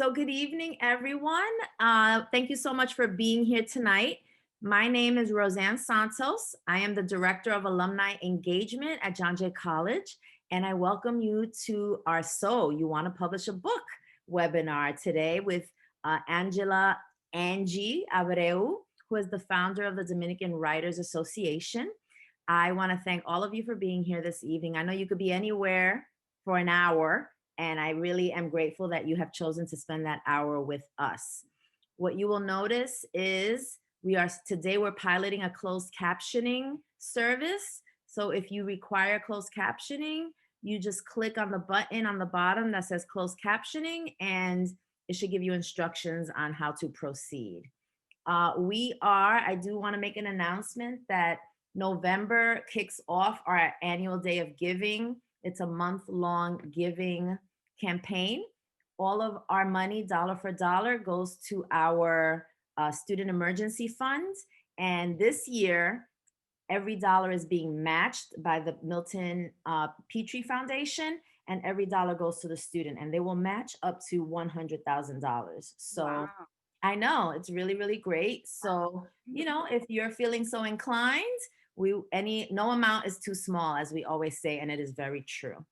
So good evening, everyone. Thank you so much for being here tonight. My name is Roseanne Santos. I am the Director of Alumni Engagement at John Jay College, and I welcome you to our So You Want to Publish a Book webinar today with Angy Abreu, who is the founder of the Dominican Writers Association. I want to thank all of you for being here this evening. I know you could be anywhere for an hour, and I really am grateful that you have chosen to spend that hour with us. What you will notice is today we're piloting a closed captioning service. So if you require closed captioning, you just click on the button on the bottom that says closed captioning, and it should give you instructions on how to proceed. I do want to make an announcement that November kicks off our annual Day of Giving. It's a month-long giving campaign. All of our money, dollar for dollar, goes to our student emergency fund. And this year, every dollar is being matched by the Milton Petrie Foundation, and every dollar goes to the student, and they will match up to $100,000. So wow. I know it's really, really great. So, if you're feeling so inclined, no amount is too small, as we always say, and it is very true.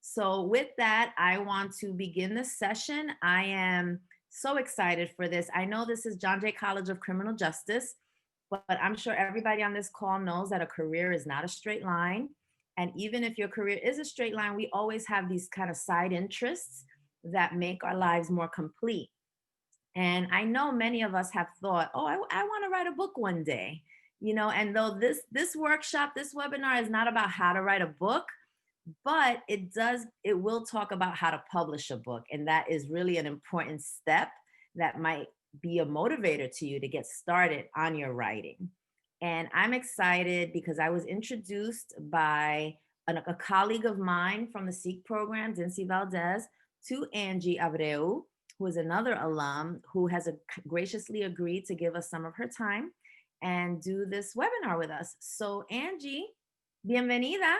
So with that, I want to begin this session. I am so excited for this. I know this is John Jay College of Criminal Justice, but I'm sure everybody on this call knows that a career is not a straight line. And even if your career is a straight line, we always have these kind of side interests that make our lives more complete. And I know many of us have thought, oh, I want to write a book one day, and though this workshop, this webinar is not about how to write a book, but it will talk about how to publish a book. And that is really an important step that might be a motivator to you to get started on your writing. And I'm excited because I was introduced by a colleague of mine from the SEEK program, Dincy Valdez, to Angy Abreu, who is another alum who has graciously agreed to give us some of her time and do this webinar with us. So Angy, bienvenida.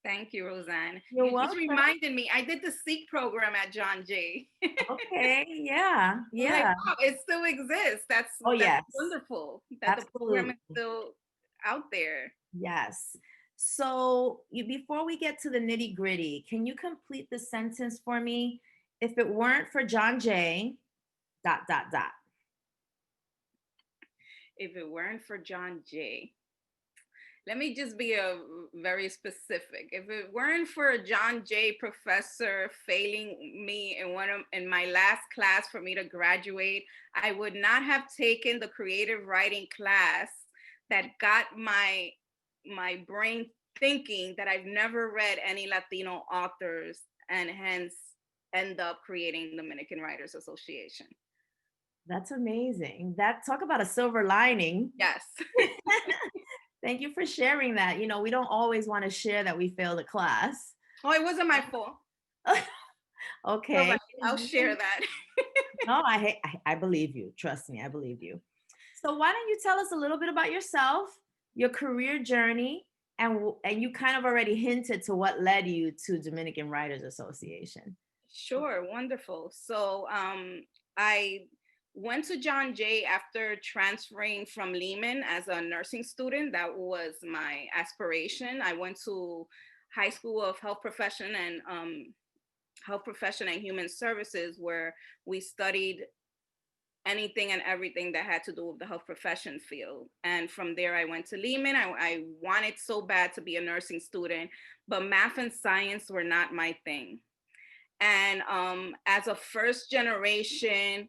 Thank you, Roseanne. You're You welcome. just reminded me, I did the SEEK program at John Jay. Okay, yeah. Like, wow, it still exists. That's yes. Wonderful that Absolutely. the program is still out there. Yes. So before we get to the nitty gritty, can you complete the sentence for me? If it weren't for John Jay, ... If it weren't for John Jay. Let me just be very specific. If it weren't for a John Jay professor failing me in my last class for me to graduate, I would not have taken the creative writing class that got my brain thinking that I've never read any Latino authors, and hence end up creating Dominican Writers Association. That's amazing. Talk about a silver lining. Yes. Thank you for sharing that. We don't always want to share that we failed a class. Oh, it wasn't my fault. Okay. Right. I'll share that. No, I believe you. Trust me, I believe you. So why don't you tell us a little bit about yourself, your career journey, and you kind of already hinted to what led you to Dominican Writers Association. Sure, wonderful. So I went to John Jay after transferring from Lehman as a nursing student. That was my aspiration. I went to High School of Health Profession and Human Services, where we studied anything and everything that had to do with the health profession field. And from there, I went to Lehman. I wanted so bad to be a nursing student, but math and science were not my thing. And as a first generation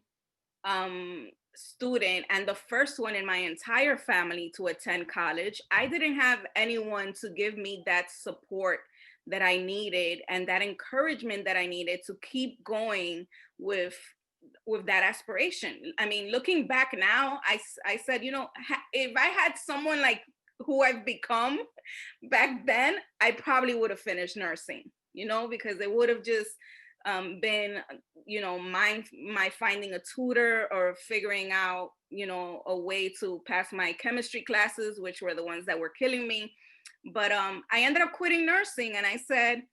student and the first one in my entire family to attend college, I didn't have anyone to give me that support that I needed and that encouragement that I needed to keep going with that aspiration. I mean, looking back now, I said, if I had someone like who I've become back then, I probably would have finished nursing, because it would have just been, my finding a tutor or figuring out, a way to pass my chemistry classes, which were the ones that were killing me. But I ended up quitting nursing, and I said,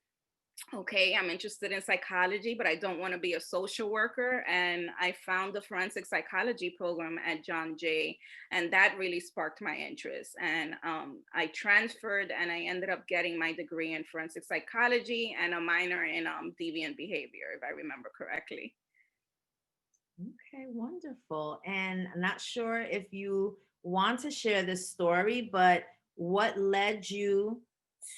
okay, I'm interested in psychology, but I don't want to be a social worker. And I found the forensic psychology program at John Jay, and that really sparked my interest. And I transferred and I ended up getting my degree in forensic psychology and a minor in deviant behavior, if I remember correctly. Okay, wonderful. And I'm not sure if you want to share this story, but what led you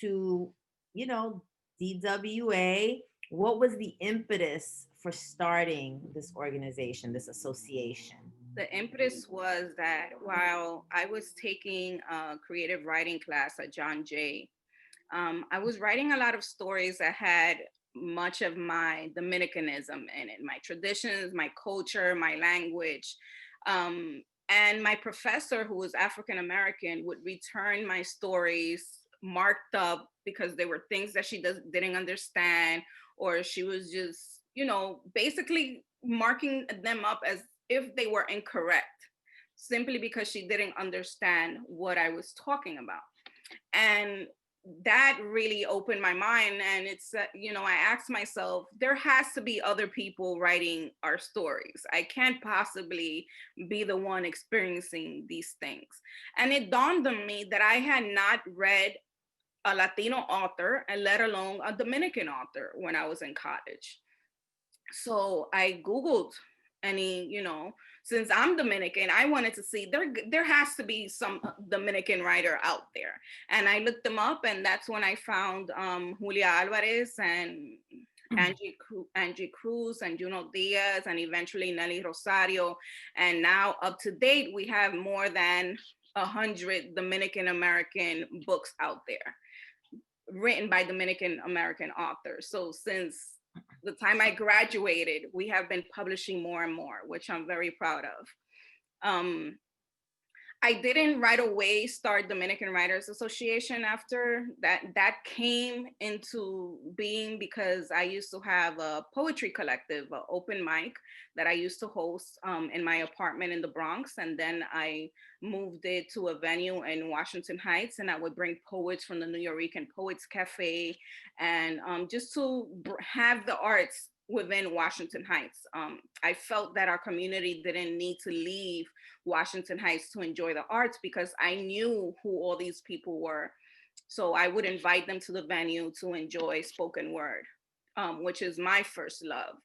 to, you know, DWA? What was the impetus for starting this organization, this association? The impetus was that while I was taking a creative writing class at John Jay, I was writing a lot of stories that had much of my Dominicanism in it, my traditions, my culture, my language. And my professor, who was African American, would return my stories marked up because there were things that didn't understand, or she was just, basically marking them up as if they were incorrect, simply because she didn't understand what I was talking about. And that really opened my mind. And I asked myself, there has to be other people writing our stories. I can't possibly be the one experiencing these things. And it dawned on me that I had not read a Latino author, and let alone a Dominican author, when I was in college. So I Googled any, since I'm Dominican, I wanted to see there has to be some Dominican writer out there. And I looked them up, and that's when I found Julia Alvarez and Angie Cruz and Juno Diaz, and eventually Nelly Rosario. And now up to date, we have more than 100 Dominican American books out there written by Dominican American authors. So since the time I graduated, we have been publishing more and more, which I'm very proud of. Um, I didn't right away start Dominican Writers Association after that. That came into being because I used to have a poetry collective, an open mic that I used to host in my apartment in the Bronx. And then I moved it to a venue in Washington Heights, and I would bring poets from the New Yorker Poets Cafe, and just to have the arts within Washington Heights. I felt that our community didn't need to leave Washington Heights to enjoy the arts, because I knew who all these people were. So I would invite them to the venue to enjoy spoken word, which is my first love.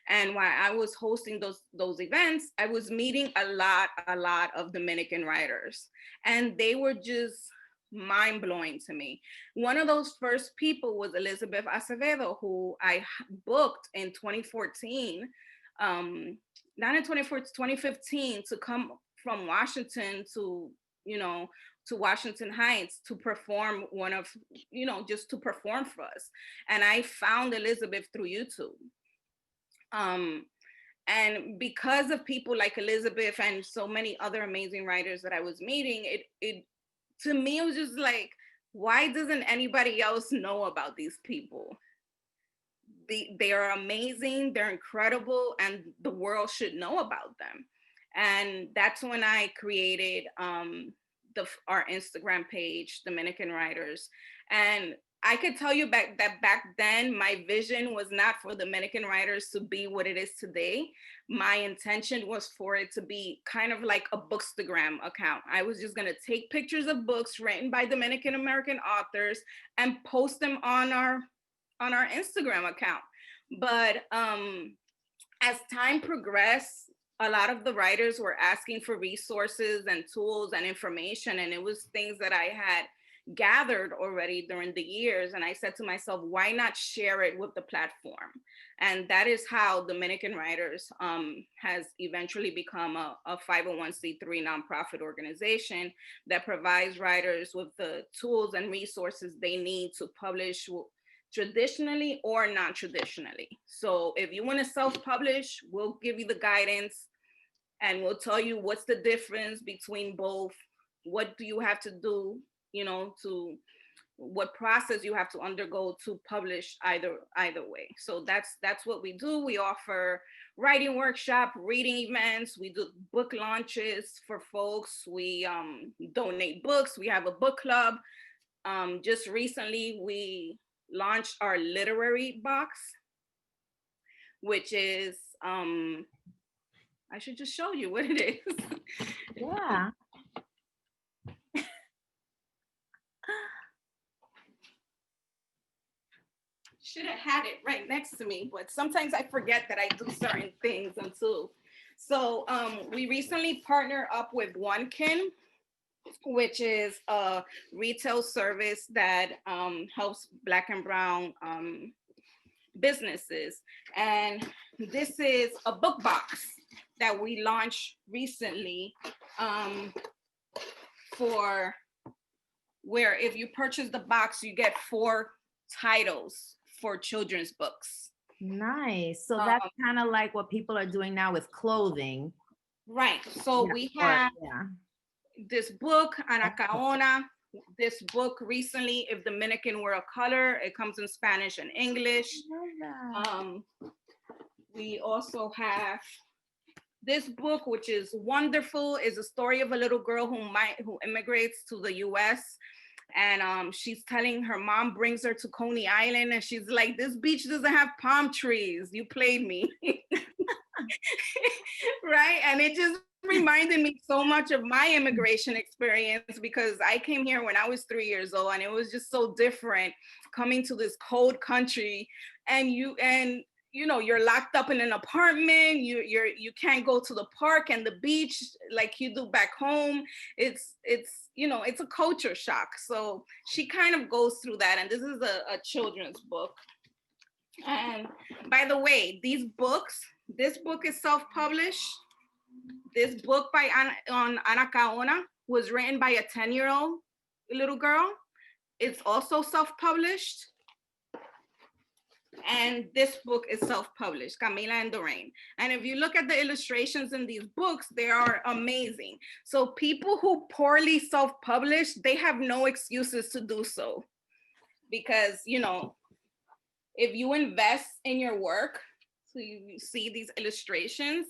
And while I was hosting those events, I was meeting a lot of Dominican writers, and they were just mind blowing to me. One of those first people was Elizabeth Acevedo, who I booked in 2014, not in 2014, 2015, to come from Washington to, to Washington Heights to perform just to perform for us. And I found Elizabeth through YouTube. And because of people like Elizabeth and so many other amazing writers that I was meeting, it to me, it was just like, why doesn't anybody else know about these people? They are amazing, they're incredible, and the world should know about them. And that's when I created our Instagram page, Dominican Writers. And I could tell you back then, my vision was not for Dominican Writers to be what it is today. My intention was for it to be kind of like a Bookstagram account. I was just gonna take pictures of books written by Dominican American authors and post them on our Instagram account. But as time progressed, a lot of the writers were asking for resources and tools and information, and it was things that I had gathered already during the years. And I said to myself, why not share it with the platform? And that is how Dominican Writers has eventually become a 501c3 nonprofit organization that provides writers with the tools and resources they need to publish traditionally or non-traditionally. So if you want to self-publish, we'll give you the guidance, and we'll tell you what's the difference between both. What do you have to do, to what process you have to undergo to publish either way. So that's what we do. We offer writing workshop, reading events, we do book launches for folks, we donate books, we have a book club. Just recently launched our literary box, which is, I should just show you what it is. Yeah. Should have had it right next to me, but sometimes I forget that I do certain things until. So we recently partnered up with OneKin, which is a retail service that helps Black and Brown businesses. And this is a book box that we launched recently for where if you purchase the box, you get 4 titles for children's books. Nice. So that's kind of like what people are doing now with clothing. Right. So Yeah, we have yeah. this book, Anacaona. This book recently, If Dominican Were a Color, it comes in Spanish and English. I love that. We also have this book, which is wonderful, is a story of a little girl who immigrates to the US. And she's telling her mom brings her to Coney Island, and she's like, this beach doesn't have palm trees. You played me. Right? And it just reminded me so much of my immigration experience, because I came here when I was 3 years old, and it was just so different coming to this cold country, and you know, you're locked up in an apartment, you can't go to the park and the beach like you do back home. It's you know, it's a culture shock. So she kind of goes through that, and this is a children's book. And by the way, this book is self-published. This book by Anacaona was written by a 10-year-old little girl. It's also self-published. And this book is self-published, Camila and Doreen. And if you look at the illustrations in these books, they are amazing. So people who poorly self-publish, they have no excuses to do so. Because, you know, if you invest in your work, so you see these illustrations,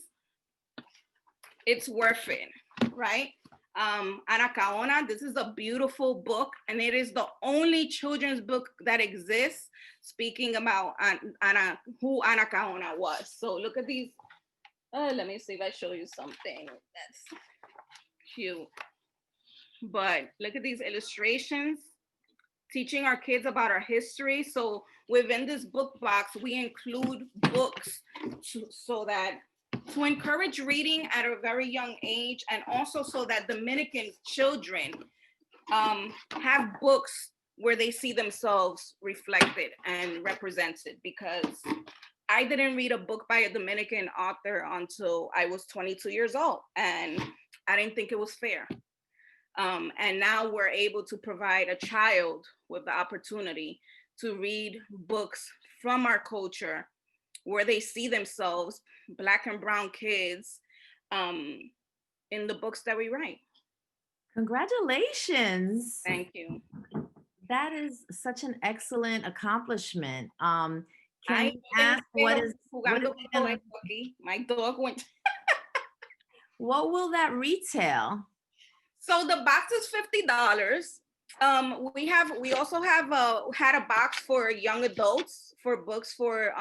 it's worth it, right? Anacaona, this is a beautiful book, and it is the only children's book that exists speaking about who Anacaona was. So look at these. Let me see if I show you something that's cute. But look at these illustrations, teaching our kids about our history. So within this book box, we include books to encourage reading at a very young age, and also so that Dominican children have books where they see themselves reflected and represented. Because I didn't read a book by a Dominican author until I was 22 years old, and I didn't think it was fair. And now we're able to provide a child with the opportunity to read books from our culture where they see themselves, Black and Brown kids, in the books that we write. Congratulations. Thank you. That is such an excellent accomplishment. Can I ask what is my dog went. What will that retail? So the box is $50. We also have had a box for young adults, for books for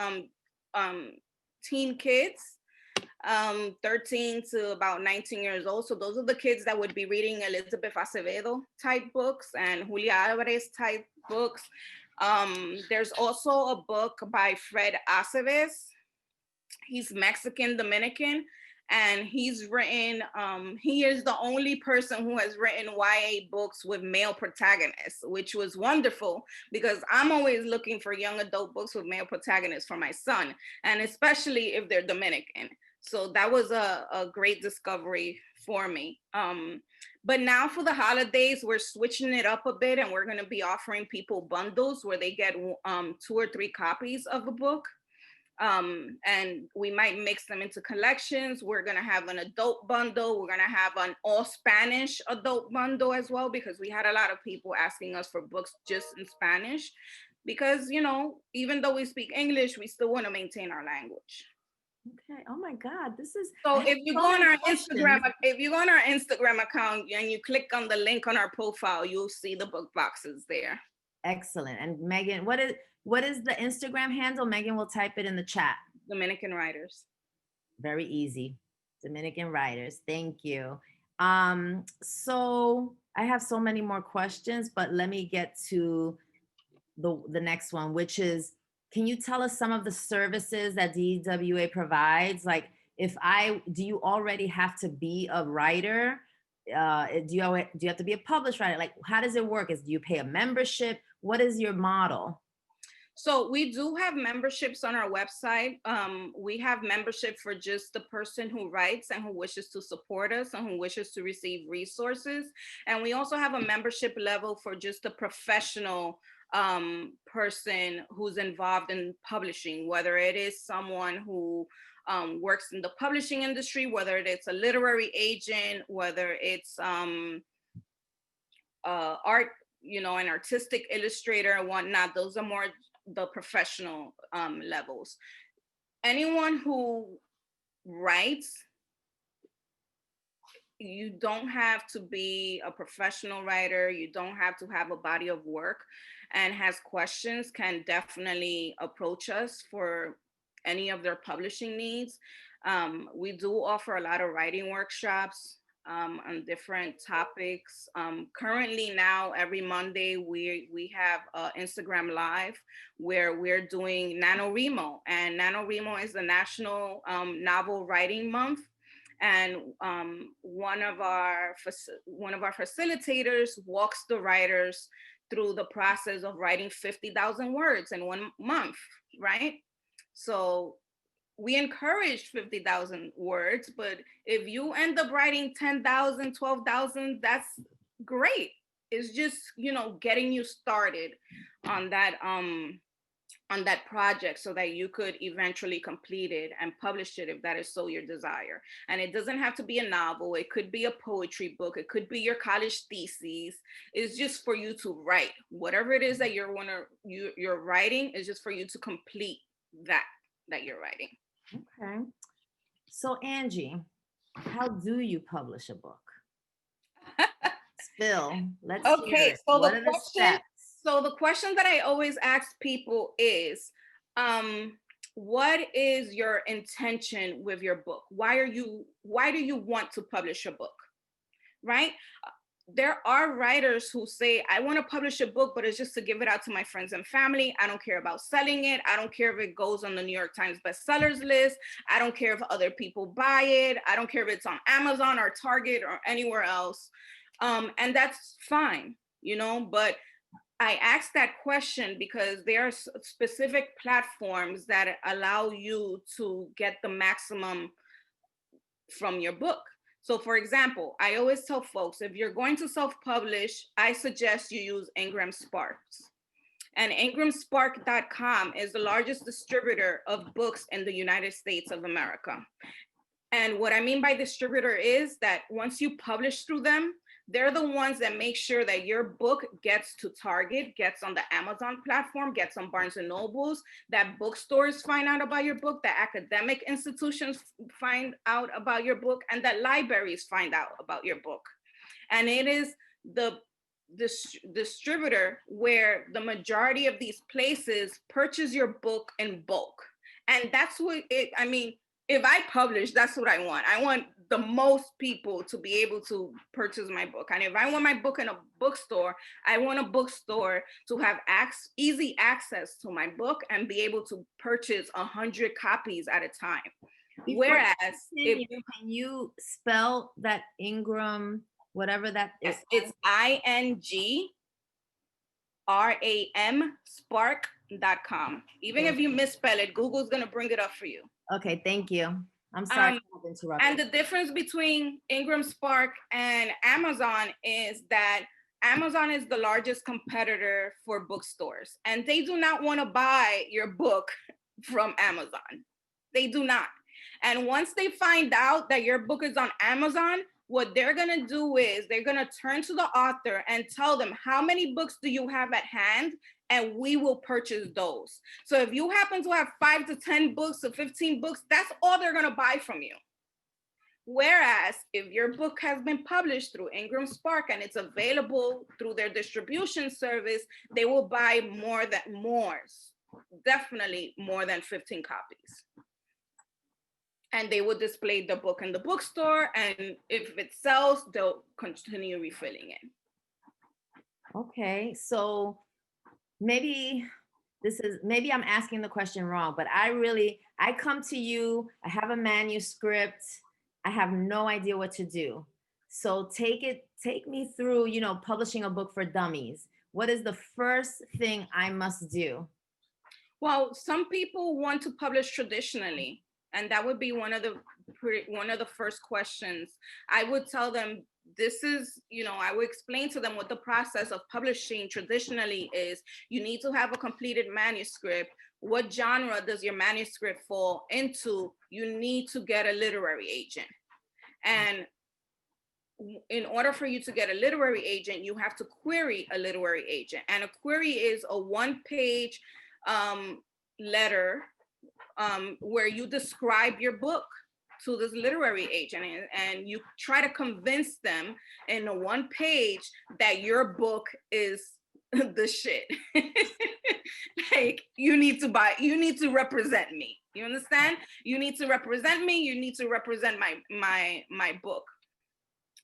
teen kids, 13 to about 19 years old. So those are the kids that would be reading Elizabeth Acevedo type books and Julia Alvarez type books. There's also a book by Fred Aceves. He's Mexican Dominican, and he's written, he is the only person who has written YA books with male protagonists, which was wonderful, because I'm always looking for young adult books with male protagonists for my son, and especially if they're Dominican. So that was a great discovery for me. But now for the holidays, we're switching it up a bit, and we're gonna be offering people bundles where they get 2 or 3 copies of a book. And we might mix them into collections. We're gonna have an adult bundle. We're gonna have an all Spanish adult bundle as well, because we had a lot of people asking us for books just in Spanish, because, you know, even though we speak English, we still want to maintain our language. Okay. Oh my God, this is so. If you go on our Instagram account and you click on the link on our profile, you'll see the book boxes there. Excellent. And Megan, what is What is the Instagram handle? Megan will type it in the chat. Dominican Writers. Very easy. Dominican Writers. Thank you. So I have so many more questions, but let me get to the next one, which is, can you tell us some of the services that DWA provides? Like, do you already have to be a writer? Do you have to be a published writer? Like, how does it work? Do you pay a membership? What is your model? So we do have memberships on our website. We have membership for just the person who writes and who wishes to support us and who wishes to receive resources. And we also have a membership level for just the professional person who's involved in publishing, whether it is someone who works in the publishing industry, whether it's a literary agent, whether it's art, an artistic illustrator and whatnot. Those are more the professional levels. Anyone who writes, you don't have to be a professional writer, you don't have to have a body of work, and has questions can definitely approach us for any of their publishing needs. We do offer a lot of writing workshops on different topics. Currently now, every Monday, we have Instagram Live where we're doing NaNoWriMo. And NaNoWriMo is the National Novel Writing Month. And one of our facilitators walks the writers through the process of writing 50,000 words in 1 month, right? So we encourage 50,000 words, but if you end up writing 10,000, 12,000, that's great. It's just, getting you started on that project so that you could eventually complete it and publish it if that is so your desire. And it doesn't have to be a novel. It could be a poetry book. It could be your college thesis. It's just for you to write. Whatever it is that you're writing is just for you to complete that you're writing. Okay. So Angy, how do you publish a book? Spill. Let's hear it. So what are the steps? So the question that I always ask people is, what is your intention with your book? Why do you want to publish a book? Right? There are writers who say, I want to publish a book, but it's just to give it out to my friends and family. I don't care about selling it. I don't care if it goes on the New York Times bestsellers list. I don't care if other people buy it. I don't care if it's on Amazon or Target or anywhere else. And that's fine, but I asked that question because there are specific platforms that allow you to get the maximum from your book. So for example, I always tell folks, if you're going to self-publish, I suggest you use Ingramspark. And Ingramspark.com is the largest distributor of books in the United States of America. And what I mean by distributor is that once you publish through them, they're the ones that make sure that your book gets to Target, gets on the Amazon platform, gets on Barnes and Nobles, that bookstores find out about your book, that academic institutions find out about your book, and that libraries find out about your book. And it is the distributor where the majority of these places purchase your book in bulk. And that's what if I publish, that's what I want. I want the most people to be able to purchase my book. And if I want my book in a bookstore, I want a bookstore to have easy access to my book and be able to purchase 100 copies at a time. Whereas, can you spell that Ingram, whatever that is? It's INGRAM Spark.com. Even if you misspell it, Google's gonna bring it up for you. Okay, thank you. I'm sorry to interrupt. And the difference between Ingramspark and Amazon is that Amazon is the largest competitor for bookstores, and they do not want to buy your book from Amazon. They do not. And once they find out that your book is on Amazon, what they're going to do is they're going to turn to the author and tell them, how many books do you have at hand? And we will purchase those. So if you happen to have 5 to 10 books or 15 books, that's all they're going to buy from you. Whereas if your book has been published through Ingramspark and it's available through their distribution service, they will buy definitely more than 15 copies. And they will display the book in the bookstore, and if it sells, they'll continue refilling it. Okay, so maybe maybe I'm asking the question wrong, but I come to you, I have a manuscript, I have no idea what to do. So take me through, publishing a book for dummies. What is the first thing I must do? Well, some people want to publish traditionally, and that would be one of the first questions. I would tell them, I would explain to them what the process of publishing traditionally is. You need to have a completed manuscript. What genre does your manuscript fall into? You need to get a literary agent. And in order for you to get a literary agent, you have to query a literary agent. And a query is a one-page letter where you describe your book to this literary agent, and you try to convince them in a one page that your book is the shit. Like, you need to represent me. You understand? You need to represent me. You need to represent my book.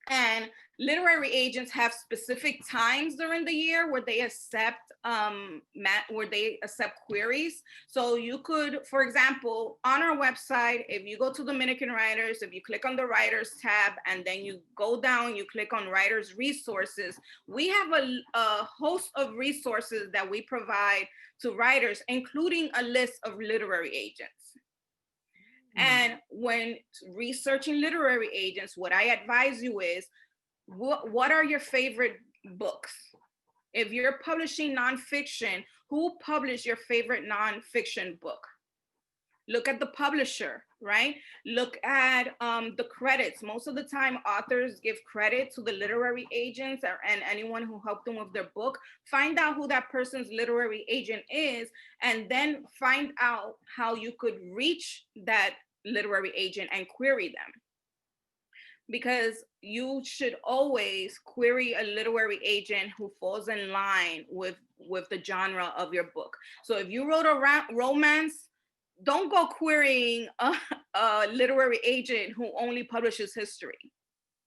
And literary agents have specific times during the year where they accept queries. So you could, for example, on our website, if you go to Dominican Writers, if you click on the Writers tab and then you go down, you click on Writers Resources, we have a host of resources that we provide to writers, including a list of literary agents. And when researching literary agents, what I advise you is, what are your favorite books? If you're publishing nonfiction, who published your favorite nonfiction book? Look at the publisher, right? Look at the credits. Most of the time, authors give credit to the literary agents and anyone who helped them with their book. Find out who that person's literary agent is, and then find out how you could reach that literary agent and query them. Because you should always query a literary agent who falls in line with the genre of your book. So if you wrote a romance, don't go querying a literary agent who only publishes history.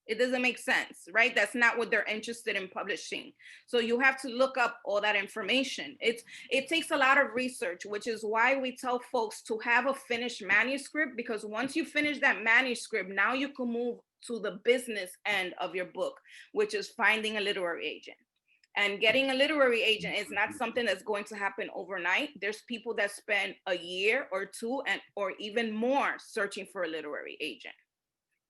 It doesn't make sense, right? That's not what they're interested in publishing. So you have to look up all that information. It takes a lot of research, which is why we tell folks to have a finished manuscript, because once you finish that manuscript, now you can move to the business end of your book, which is finding a literary agent. And getting a literary agent is not something that's going to happen overnight. There's people that spend a year or two or even more searching for a literary agent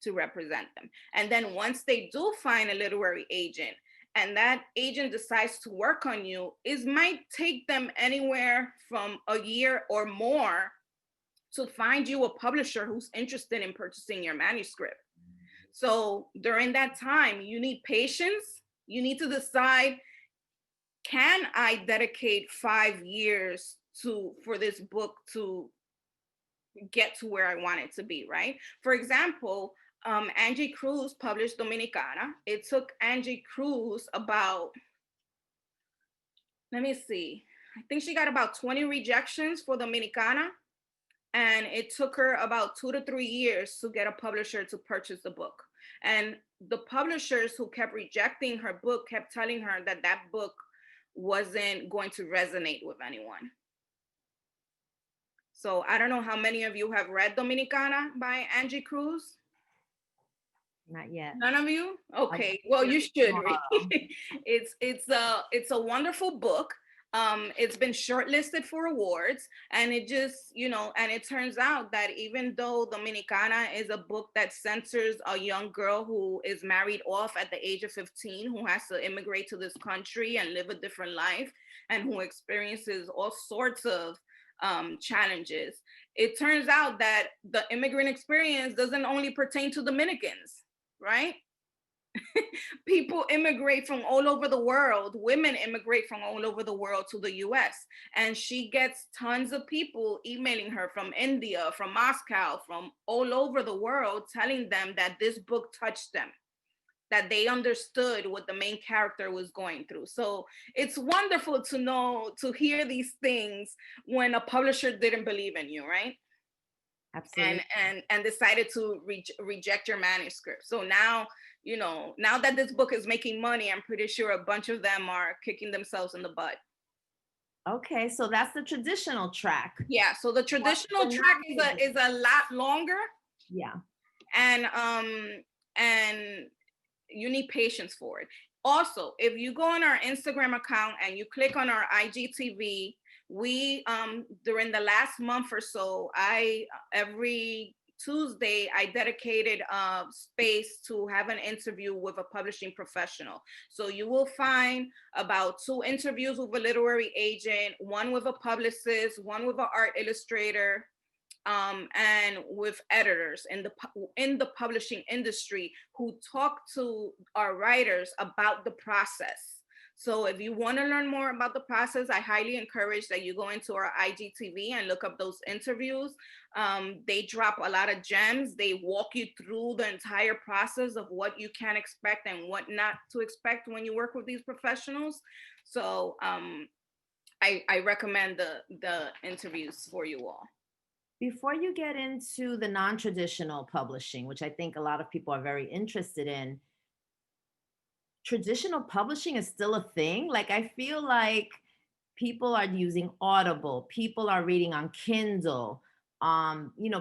to represent them. And then once they do find a literary agent and that agent decides to work on you, it might take them anywhere from a year or more to find you a publisher who's interested in purchasing your manuscript. So during that time, you need patience. You need to decide, can I dedicate 5 years for this book to get to where I want it to be, right? For example, Angy Cruz published Dominicana. It took Angy Cruz about, let me see, I think she got about 20 rejections for Dominicana. And it took her about 2 to 3 years to get a publisher to purchase the book. And the publishers who kept rejecting her book kept telling her that that book wasn't going to resonate with anyone. So I don't know how many of you have read Dominicana by Angy Cruz. Not yet. None of you? Okay, well, you should read. It's a wonderful book. It's been shortlisted for awards, and it just, and it turns out that even though Dominicana is a book that centers a young girl who is married off at the age of 15, who has to immigrate to this country and live a different life, and who experiences all sorts of challenges, it turns out that the immigrant experience doesn't only pertain to Dominicans, right? People immigrate from all over the world. Women immigrate from all over the world to the US. And she gets tons of people emailing her from India, from Moscow, from all over the world, telling them that this book touched them, that they understood what the main character was going through. So it's wonderful to know, to hear these things when a publisher didn't believe in you, right? Absolutely. And decided to reject your manuscript. So now, now that this book is making money, I'm pretty sure a bunch of them are kicking themselves in the butt. Okay, so that's the traditional track. Yeah, so the traditional track is a lot longer. Yeah. And you need patience for it. Also, if you go on our Instagram account and you click on our IGTV, we during the last month or so, every Tuesday I dedicated a space to have an interview with a publishing professional. So you will find about 2 interviews with a literary agent, 1 with a publicist, 1 with an art illustrator, and with editors in the publishing industry who talk to our writers about the process. So if you want to learn more about the process, I highly encourage that you go into our IGTV and look up those interviews. They drop a lot of gems. They walk you through the entire process of what you can expect and what not to expect when you work with these professionals. So I recommend the interviews for you all. Before you get into the non-traditional publishing, which I think a lot of people are very interested in, traditional publishing is still a thing. Like, I feel like people are using Audible, people are reading on Kindle.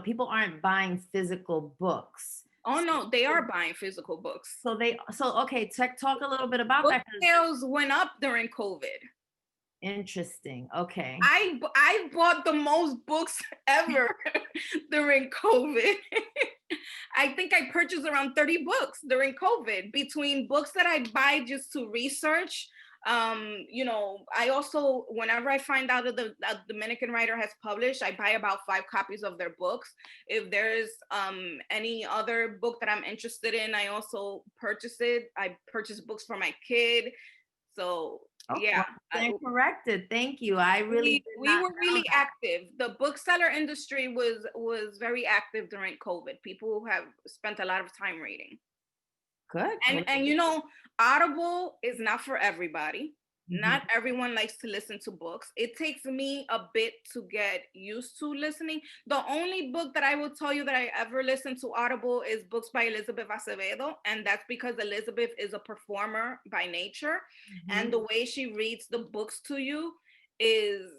People aren't buying physical books. Oh no, they are buying physical books. So okay, talk a little bit about Book that. sales went up during COVID. Interesting. Okay. I bought the most books ever during COVID. I think I purchased around 30 books during COVID, between books that I buy just to research. I also, whenever I find out that the Dominican writer has published, I buy about 5 copies of their books. If there's any other book that I'm interested in, I also purchase it. I purchase books for my kid. So yeah, corrected. Thank you. I really we were really active. The bookseller industry was very active during COVID. People have spent a lot of time reading. Good. And Audible is not for everybody. Mm-hmm. Not everyone likes to listen to books. It takes me a bit to get used to listening. The only book that I will tell you that I ever listened to Audible is books by Elizabeth Acevedo. And that's because Elizabeth is a performer by nature. Mm-hmm. And the way she reads the books to you is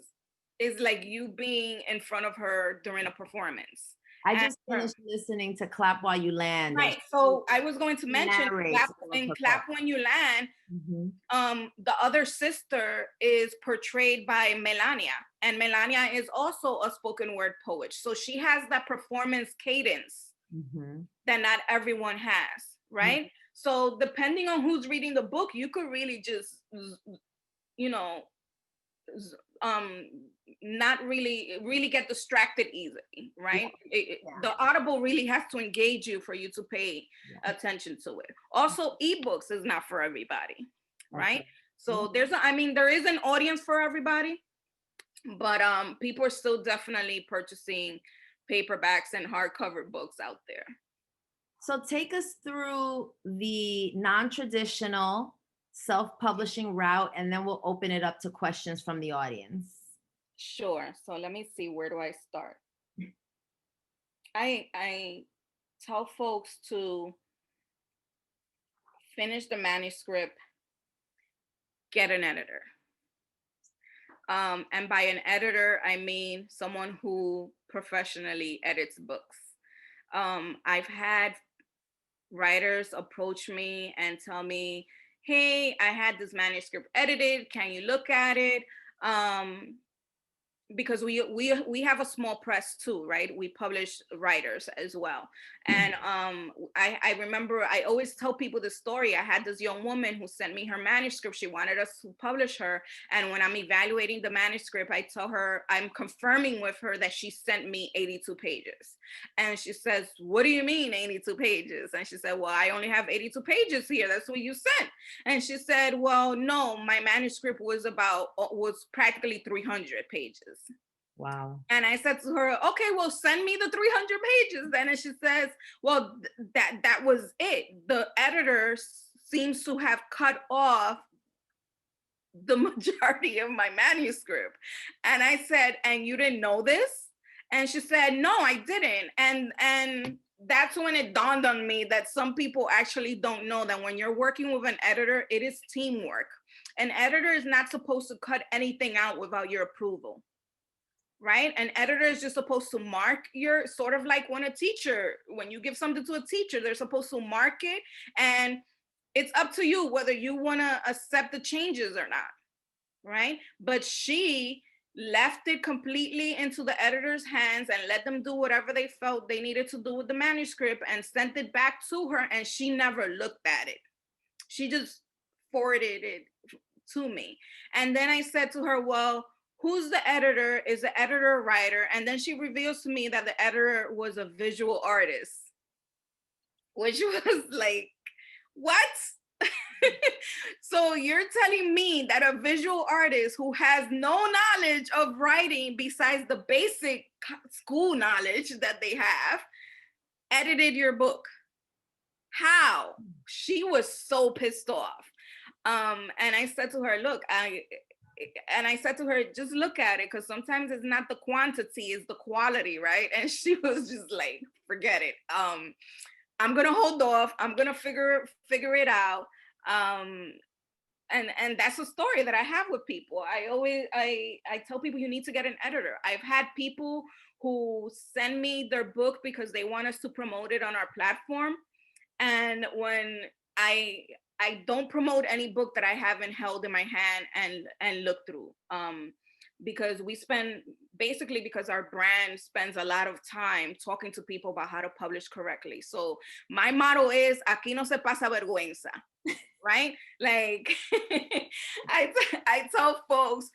like you being in front of her during a performance. I just finished listening to Clap While You Land. Right. So I was going to mention Clap When You Land. Mm-hmm. The other sister is portrayed by Melania, and Melania is also a spoken word poet. So she has that performance cadence that not everyone has, right? Mm-hmm. So depending on who's reading the book, you could really just, not really get distracted easily, right? The Audible really has to engage you for you to pay attention to it. Also, ebooks is not for everybody, right? So there is an audience for everybody, but people are still definitely purchasing paperbacks and hardcover books out there. So take us through the non-traditional self-publishing route, and then we'll open it up to questions from the audience. Sure. So let me see, where do I start? I tell folks to finish the manuscript, get an editor. And by an editor, I mean someone who professionally edits books. I've had writers approach me and tell me, hey, I had this manuscript edited. Can you look at it? because we have a small press too, right? We publish writers as well. And I remember I always tell people the story. I had this young woman who sent me her manuscript. She wanted us to publish her. And when I'm evaluating the manuscript, I tell her, I'm confirming with her that she sent me 82 pages. And she says, what do you mean 82 pages? And she said, well, I only have 82 pages here. That's what you sent. And she said, well, no, my manuscript was practically 300 pages. Wow. And I said to her, okay, well, send me the 300 pages then. And she says, well, that was it. The editor seems to have cut off the majority of my manuscript. And I said, and you didn't know this? And she said, no, I didn't. And that's when it dawned on me that some people actually don't know that when you're working with an editor, it is teamwork. An editor is not supposed to cut anything out without your approval, right? An editor is just supposed to mark your, sort of like when you give something to a teacher, they're supposed to mark it, and it's up to you whether you want to accept the changes or not, right? But she left it completely into the editor's hands and let them do whatever they felt they needed to do with the manuscript, and sent it back to her, and she never looked at it. She just forwarded it to me. And then I said to her, well, who's the editor? Is the editor a writer? And then she reveals to me that the editor was a visual artist, which was like, what? So you're telling me that a visual artist who has no knowledge of writing besides the basic school knowledge that they have edited your book? How? She was so pissed off. And I said to her, look, I said to her, just look at it, because sometimes it's not the quantity, it's the quality, right? And she was just like, forget it. I'm gonna hold off. I'm gonna figure it out. And that's a story that I have with people. I tell people, you need to get an editor. I've had people who send me their book because they want us to promote it on our platform. And when I don't promote any book that I haven't held in my hand and looked through, because because our brand spends a lot of time talking to people about how to publish correctly. So my motto is, aquí no se pasa vergüenza. Right? Like I tell folks,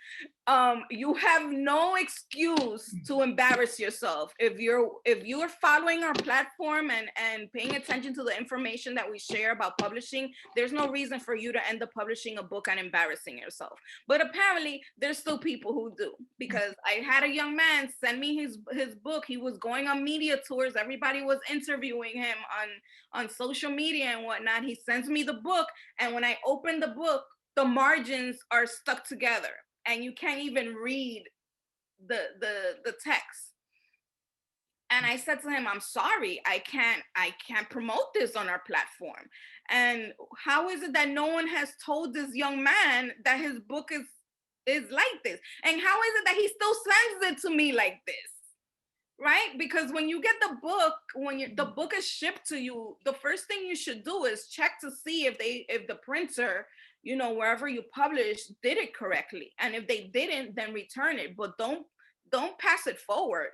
you have no excuse to embarrass yourself. If you're following our platform and paying attention to the information that we share about publishing, there's no reason for you to end up publishing a book and embarrassing yourself. But apparently there's still people who do, because I had a young man send me his book. He was going on media tours. Everybody was interviewing him on social media and whatnot. He sends me the book, and when I open the book, the margins are stuck together and you can't even read the text. And I said to him, I'm sorry, I can't promote this on our platform. And how is it that no one has told this young man that his book is like this? And how is it that he still sends it to me like this? Right? Because when you get the book, the book is shipped to you, the first thing you should do is check to see if the printer, wherever you publish, did it correctly. And if they didn't, then return it. But don't pass it forward.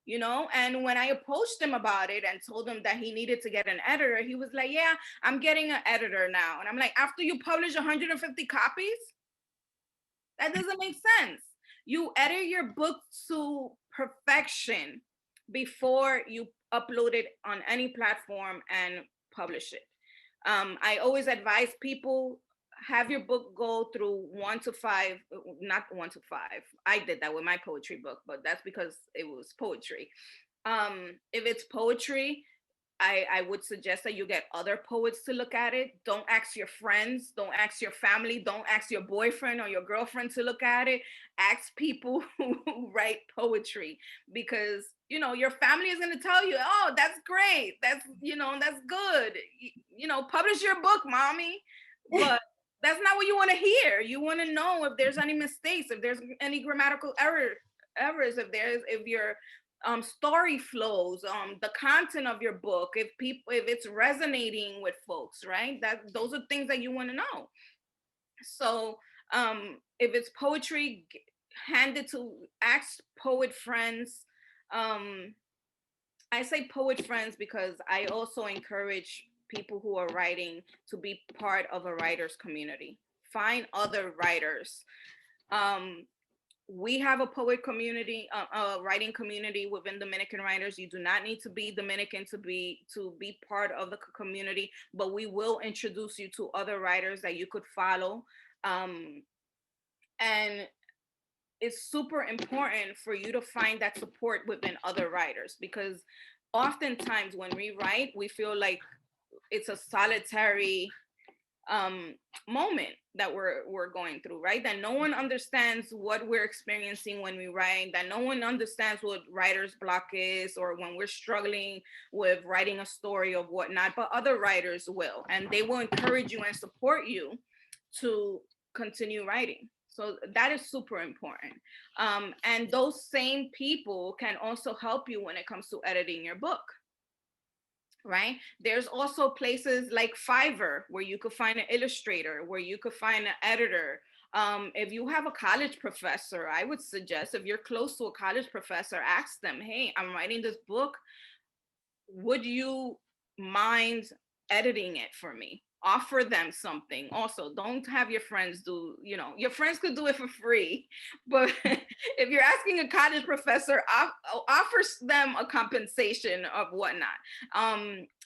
And when I approached him about it and told him that he needed to get an editor, he was like, yeah, I'm getting an editor now. And I'm like, after you publish 150 copies? That doesn't make sense. You edit your book to perfection before you upload it on any platform and publish it. I always advise people, have your book go through 1 to 5, not 1 to 5. I did that with my poetry book, but that's because it was poetry. If it's poetry, I would suggest that you get other poets to look at it. Don't ask your friends, don't ask your family, don't ask your boyfriend or your girlfriend to look at it. Ask people who write poetry, because your family is going to tell you, oh, that's great, that's that's good, publish your book, mommy. But that's not what you want to hear. You want to know if there's any mistakes, if there's any grammatical errors, if your story flows, the content of your book, if it's resonating with folks, right? Those are things that you want to know. So if it's poetry, ask poet friends. I say poet friends because I also encourage people who are writing to be part of a writers community. Find other writers. Um, we have a poet community, a writing community within Dominican Writers. You do not need to be Dominican to be part of the community, but we will introduce you to other writers that you could follow. Um, and it's super important for you to find that support within other writers, because oftentimes when we write, we feel like it's a solitary um moment that we're going through, right? That no one understands what we're experiencing when we write, that no one understands what writer's block is, or when we're struggling with writing a story or whatnot, but other writers will, and they will encourage you and support you to continue writing. So that is super important. And those same people can also help you when it comes to editing your book, right? There's also places like Fiverr where you could find an illustrator, where you could find an editor. If you have a college professor, I would suggest, if you're close to a college professor, ask them, hey, I'm writing this book. Would you mind editing it for me? Offer them something. Also, don't have your friends do, your friends could do it for free, but if you're asking a college professor, offers them a compensation of whatnot.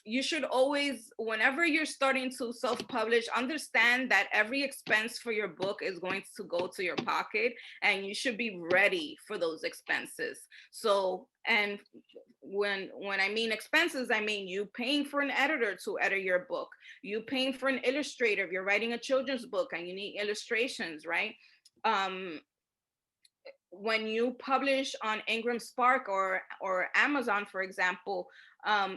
You should always, whenever you're starting to self-publish, understand that every expense for your book is going to go to your pocket, and you should be ready for those expenses. So, and when I mean expenses, I mean you paying for an editor to edit your book, you paying for an illustrator if you're writing a children's book and you need illustrations, right? um when you publish on Ingramspark or Amazon, for example,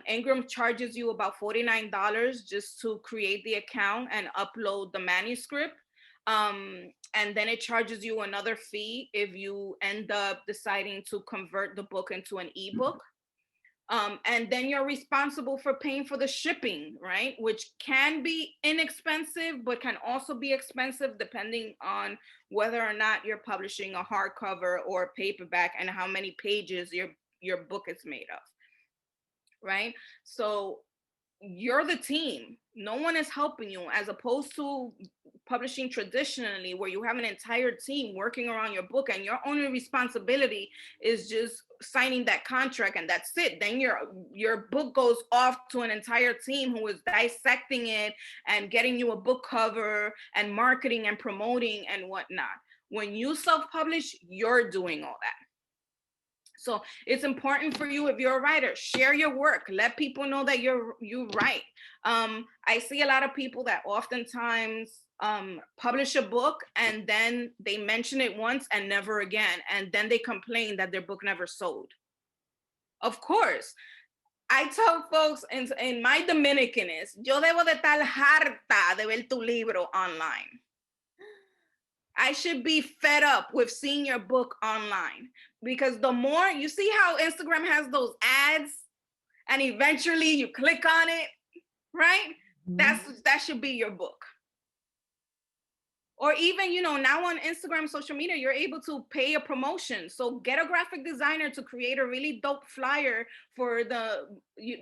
Ingram charges you about $49 just to create the account and upload the manuscript. And then it charges you another fee if you end up deciding to convert the book into an ebook. And then you're responsible for paying for the shipping, right? Which can be inexpensive, but can also be expensive depending on whether or not you're publishing a hardcover or a paperback and how many pages your book is made of, right? So you're the team. No one is helping you, as opposed to publishing traditionally where you have an entire team working around your book and your only responsibility is just signing that contract and that's it. Then your book goes off to an entire team who is dissecting it and getting you a book cover and marketing and promoting and whatnot. When you self-publish, you're doing all that. So it's important for you, if you're a writer, share your work. Let people know that you write. I see a lot of people that oftentimes publish a book and then they mention it once and never again, and then they complain that their book never sold. Of course, I tell folks in my Dominicanist, yo debo de estar harta de ver tu libro online. I should be fed up with seeing your book online, because the more you see how Instagram has those ads and eventually you click on it, right? That should be your book. Or even, now on Instagram, social media, you're able to pay a promotion. So get a graphic designer to create a really dope flyer for the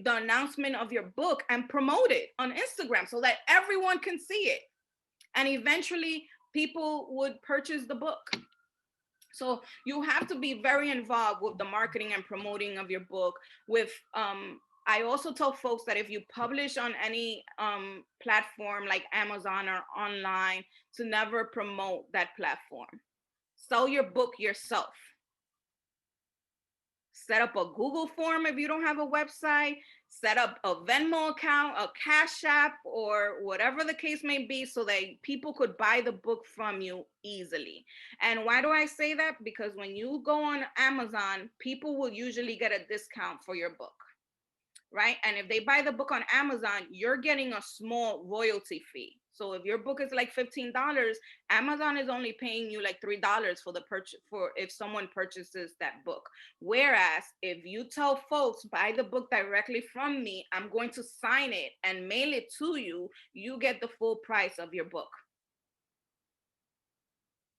announcement of your book and promote it on Instagram so that everyone can see it. And eventually people would purchase the book. So you have to be very involved with the marketing and promoting of your book. I also tell folks that if you publish on any platform like Amazon or online, to never promote that platform. Sell your book yourself. Set up a Google form if you don't have a website. Set up a Venmo account, a Cash App, or whatever the case may be, so that people could buy the book from you easily. And why do I say that? Because when you go on Amazon, people will usually get a discount for your book, right? And if they buy the book on Amazon, you're getting a small royalty fee. So if your book is like $15, Amazon is only paying you like $3 for the purchase, for if someone purchases that book. Whereas if you tell folks, buy the book directly from me, I'm going to sign it and mail it to you, you get the full price of your book.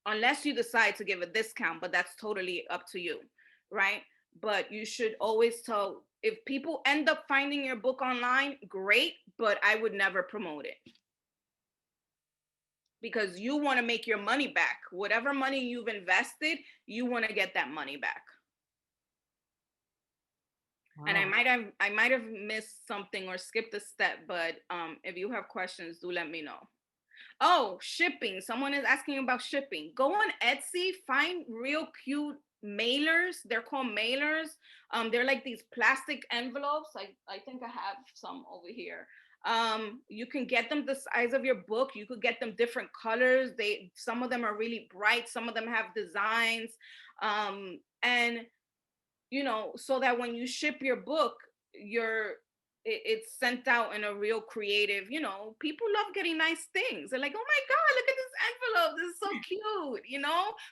unless you decide to give a discount, but that's totally up to you, right? But you should always tell, if people end up finding your book online, great, but I would never promote it, because you want to make your money back. Whatever money you've invested, you want to get that money back. And Wow. I might have missed something or skipped a step, but if you have questions, do let me know. Oh, shipping. Someone is asking about shipping. Go on Etsy, find real cute mailers. They're called mailers. They're like these plastic envelopes. I think I have some over here. You can get them the size of your book. You could get them different colors. Some of them are really bright, some of them have designs. And so that when you ship your book, it's sent out in a real creative, people love getting nice things. They're like, oh my God, look at this envelope, this is so cute.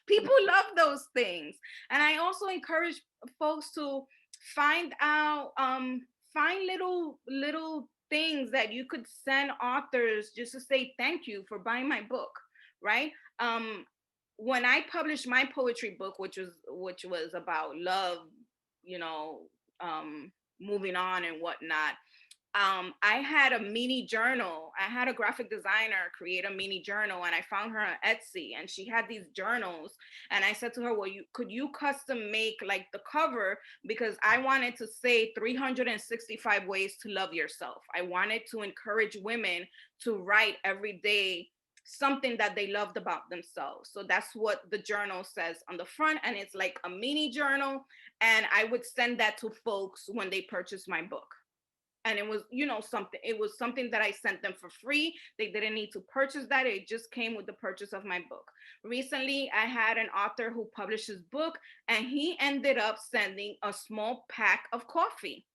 People love those things. And I also encourage folks to find out, find little things that you could send authors just to say thank you for buying my book, right? When I published my poetry book, which was about love, you know, moving on and whatnot, I had a mini journal. I had a graphic designer create a mini journal, and I found her on Etsy, and she had these journals. And I said to her, well, could you custom make like the cover, because I wanted to say 365 ways to love yourself. I wanted to encourage women to write every day something that they loved about themselves. So that's what the journal says on the front, and it's like a mini journal. And I would send that to folks when they purchased my book. And it was, something that I sent them for free. They didn't need to purchase that. It just came with the purchase of my book. Recently, I had an author who published his book, and he ended up sending a small pack of coffee,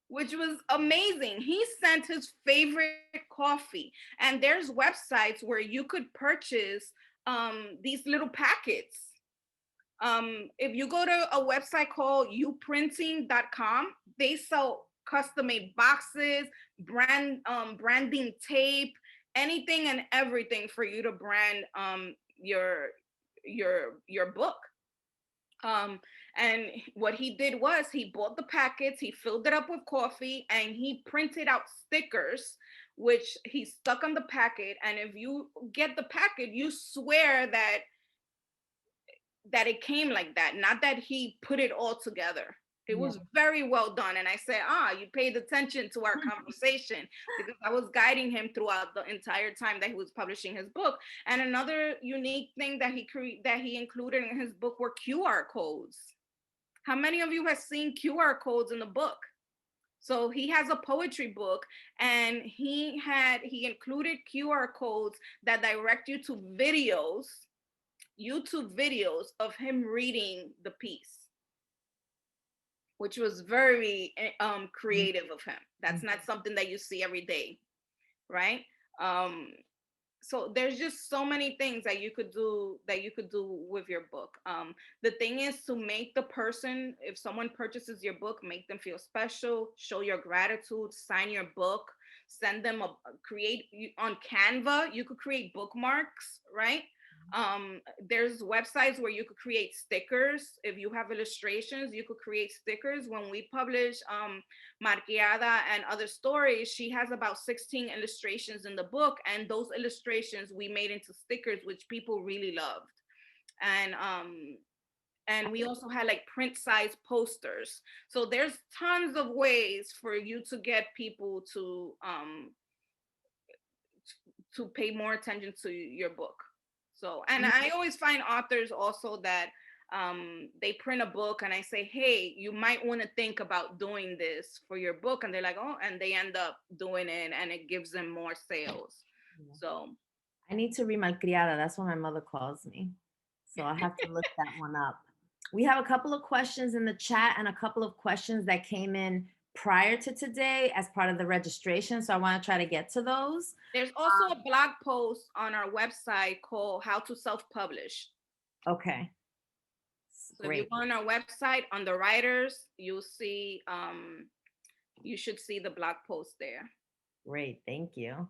which was amazing. He sent his favorite coffee. And there's websites where you could purchase these little packets. If you go to a website called youprinting.com, they sell custom made boxes, branding tape, anything and everything for you to brand your book. And what he did was he bought the packets, he filled it up with coffee, and he printed out stickers, which he stuck on the packet. And if you get the packet, you swear that it came like that, not that he put it all together. It was very well done. And I said, you paid attention to our conversation, because I was guiding him throughout the entire time that he was publishing his book. And another unique thing that he included in his book were QR codes. How many of you have seen QR codes in the book? So he has a poetry book, and he included QR codes that direct you to YouTube videos of him reading the piece, which was very creative of him. That's not something that you see every day, right? So there's just so many things that you could do with your book. The thing is to make the person, if someone purchases your book, make them feel special, show your gratitude, sign your book, send them create on Canva. You could create bookmarks, right? There's websites where you could create stickers. If you have illustrations, you could create stickers. When we publish Marqueada and Other Stories, she has about 16 illustrations in the book, and those illustrations we made into stickers, which people really loved. And we also had like print size posters. So there's tons of ways for you to get people to pay more attention to your book. So, and I always find authors also that they print a book, and I say, hey, you might want to think about doing this for your book. And they're like, oh, and they end up doing it, and it gives them more sales. So I need to read Malcriada. That's what my mother calls me. So I have to look that one up. We have a couple of questions in the chat and a couple of questions that came in prior to today as part of the registration. So I want to try to get to those. There's also a blog post on our website called How to Self-Publish. Okay. So if you go on our website, on the writers, you'll see, you should see the blog post there. Great, thank you.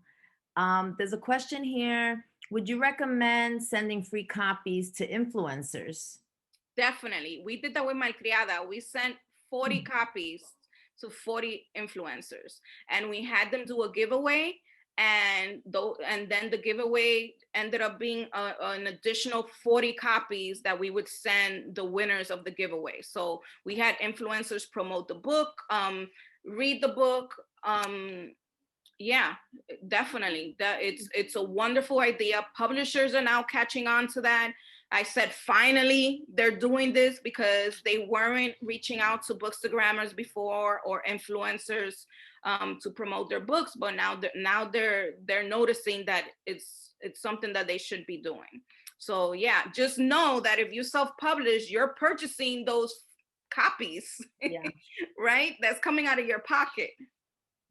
There's a question here. Would you recommend sending free copies to influencers? Definitely. We did that with my criada. We sent 40 copies to 40 influencers and we had them do a giveaway, and then the giveaway ended up being an additional 40 copies that we would send the winners of the giveaway. So we had influencers promote the book, read the book. Yeah, definitely. That it's a wonderful idea. Publishers are now catching on to that. I said finally they're doing this because they weren't reaching out to bookstagrammers before or influencers to promote their books, but now they're noticing that it's something that they should be doing. So yeah, just know that if you self-publish, you're purchasing those copies, Yeah, right? That's coming out of your pocket.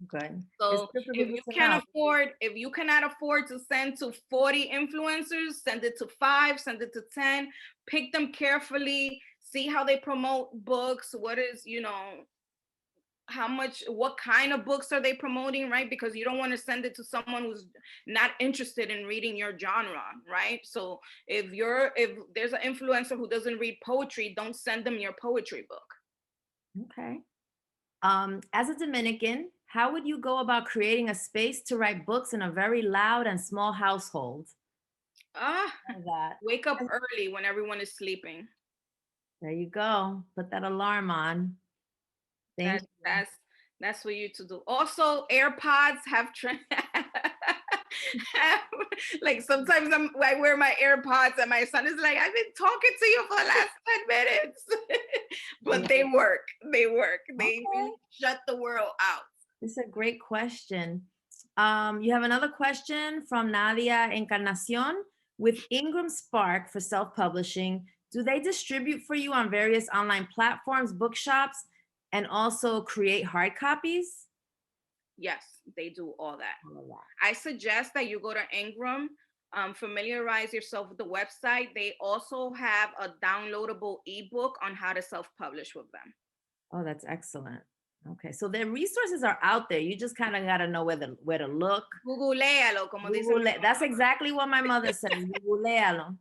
good. It's So good for people to know. if you cannot afford to send to 40 influencers, send it to 5, send it to 10, pick them carefully, see how they promote books, what kind of books are they promoting, right? Because you don't want to send it to someone who's not interested in reading your genre, right? So if there's an influencer who doesn't read poetry, don't send them your poetry book. Okay. As a Dominican, how would you go about creating a space to write books in a very loud and small household? Ah, Love that. wake up early when everyone is sleeping. There you go. Put that alarm on. Thank That you. that's for you to do. Also, AirPods have like sometimes I wear my AirPods and my son is like, I've been talking to you for the last 10 minutes. But they work. They work. They Okay. really shut the world out. This is a great question. You have another question from Nadia Encarnacion. With Ingramspark for self-publishing, do they distribute for you on various online platforms, bookshops, and also create hard copies? Yes, they do all that. All of that. I suggest that you go to Ingram, familiarize yourself with the website. They also have a downloadable ebook on how to self-publish with them. Oh, that's excellent. Okay, so the resources are out there. You just kind of got to know where to look. Googlealo, como dice mi That's mamá. exactly what my mother says. Googlealo.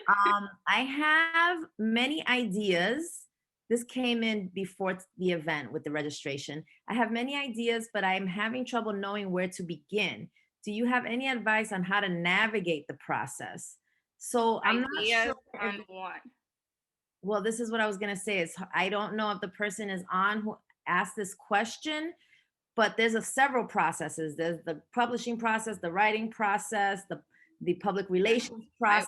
I have many ideas. This came in before the event with the registration. I have many ideas, but I'm having trouble knowing where to begin. Do you have any advice on how to navigate the process? So I'm not sure Ideas if, on what? well, this is what I was going to say is I don't know if the person is on who asked this question, but there's several processes. There's the publishing process, the writing process, the public relations process.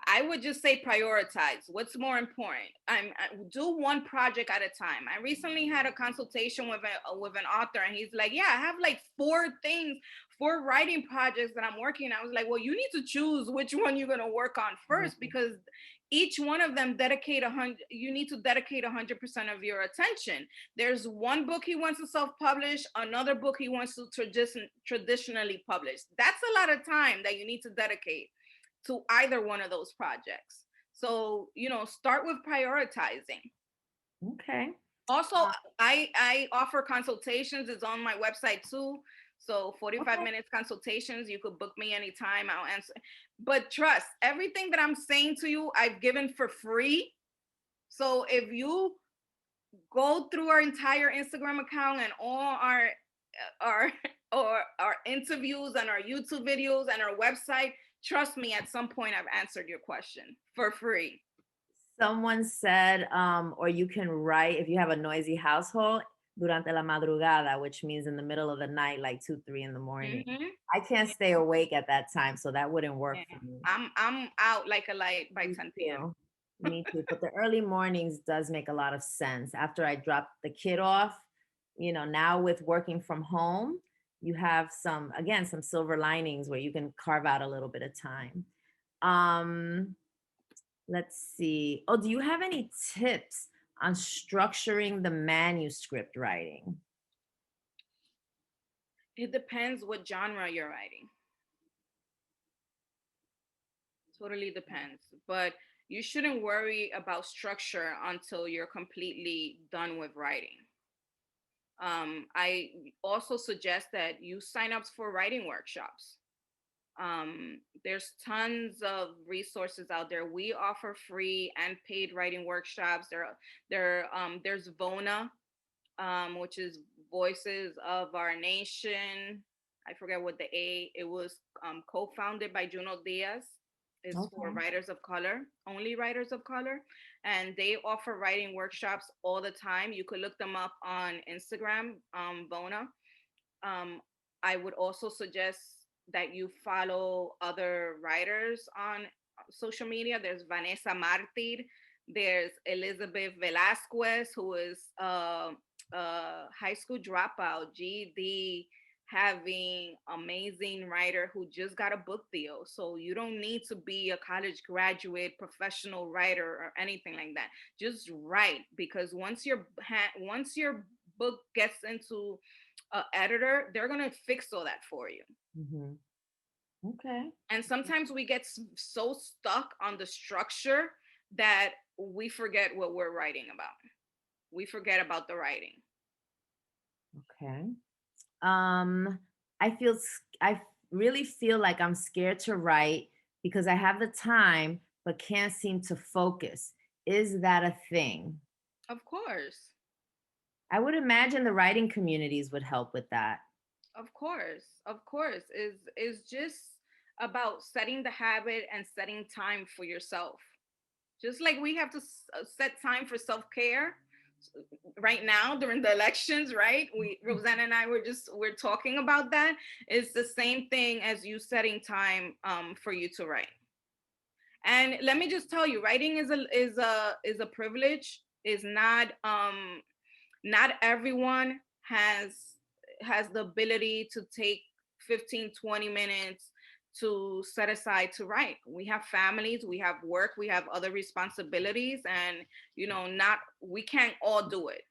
I would just say prioritize. What's more important? Do one project at a time. I recently had a consultation with an author, and he's like, "Yeah, I have like 4 writing projects that I'm working." I was like, "Well, you need to choose which one you're gonna work on first, because each one of them you need to dedicate 100% of your attention. There's one book he wants to self-publish, another book he wants to traditionally publish. That's a lot of time that you need to dedicate to either one of those projects. So, start with prioritizing. Okay. Also, I offer consultations. It's on my website too. So 45 Okay. minutes consultations. You could book me anytime. I'll answer. But trust, everything that I'm saying to you, I've given for free. So if you go through our entire Instagram account and all our or our interviews and our YouTube videos and our website, trust me, at some point I've answered your question for free. Someone said, or you can write if you have a noisy household durante la madrugada, which means in the middle of the night, like 2, 3 in the morning. Mm-hmm. I can't stay awake at that time, so that wouldn't work Yeah. for me. I'm out like a light by Me 10 p.m. too. Me too. But the early mornings does make a lot of sense. After I drop the kid off, now with working from home, you have some silver linings where you can carve out a little bit of time. Let's see. Oh, do you have any tips on structuring the manuscript writing? It depends what genre you're writing. Totally depends. But you shouldn't worry about structure until you're completely done with writing. I also suggest that you sign up for writing workshops. There's tons of resources out there. We offer free and paid writing workshops. There's VONA, which is Voices of Our Nation. I forget what the A. It was co-founded by Juno Diaz. It's for Okay. writers of color, only writers of color, and they offer writing workshops all the time. You could look them up on Instagram, Bona. Um, I would also suggest that you follow other writers on social media. There's Vanessa Martir. There's Elizabeth Velasquez, who is a high school dropout, GED, having amazing writer who just got a book deal. So you don't need to be a college graduate, professional writer, or anything like that. Just write, because once your book gets into editor, they're gonna fix all that for you. Mhm. Okay. And sometimes we get so stuck on the structure that we forget what we're writing about. We forget about the writing. Okay. Um, I really feel like I'm scared to write because I have the time but can't seem to focus. Is that a thing? Of course. I would imagine the writing communities would help with that. Of course. Of course. Is just about setting the habit and setting time for yourself. Just like we have to set time for self-care right now during the elections, right? We Rosanna and I we're talking about that. It's the same thing as you setting time for you to write. And let me just tell you, writing is a privilege. Is not everyone has the ability to take 15-20 minutes to set aside to write. We have families, we have work, we have other responsibilities, and not we can't all do it.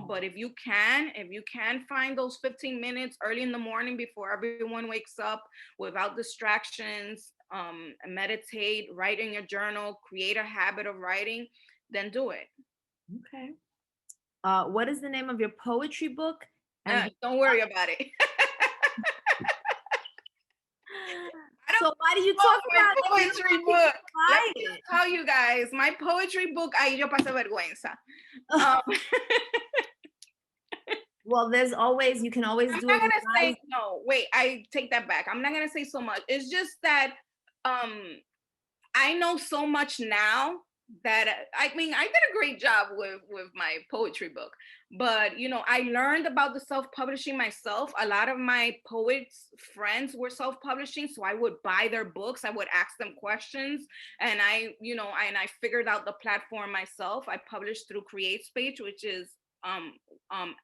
But if you can find those 15 minutes early in the morning before everyone wakes up, without distractions, meditate, write in your journal, create a habit of writing, then do it. Okay. What is the name of your poetry book? And Don't worry about it. I don't so why do you know talk my about it? You don't poetry want people book. to Let buy me just it. tell you guys, my poetry book, ahí yo pasé vergüenza. Um, Well, you can always I'm do not a gonna say revised. no. Wait, I take that back. I'm not gonna say so much. It's just that um I know so much now that I mean I did a great job with my poetry book, but I learned about the self-publishing myself. A lot of my poets friends were self-publishing, so I would buy their books, I would ask them questions, and I figured out the platform myself. I published through CreateSpace, which is um um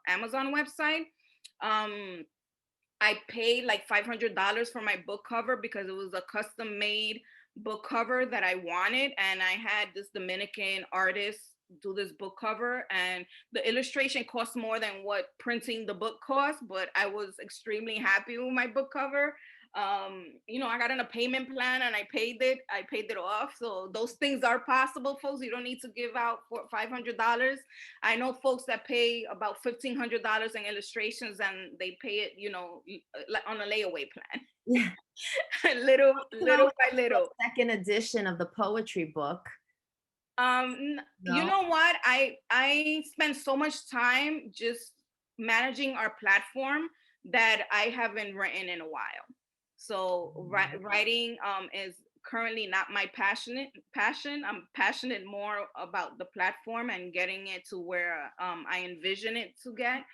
Amazon website. um I paid like $500 for my book cover because it was a custom made book cover that I wanted. And I had this Dominican artist do this book cover, and the illustration cost more than what printing the book cost, but I was extremely happy with my book cover. I got in a payment plan and I paid it off. So those things are possible, folks. You don't need to give out for $500. I know folks that pay about $1,500 in illustrations, and they pay it, like on a layaway plan. Yeah. little You can little always by do a little. second edition of the poetry book. You No. know what? I spend so much time just managing our platform that I haven't written in a while. So writing is currently not my passion. I'm passionate more about the platform and getting it to where I envision it to get,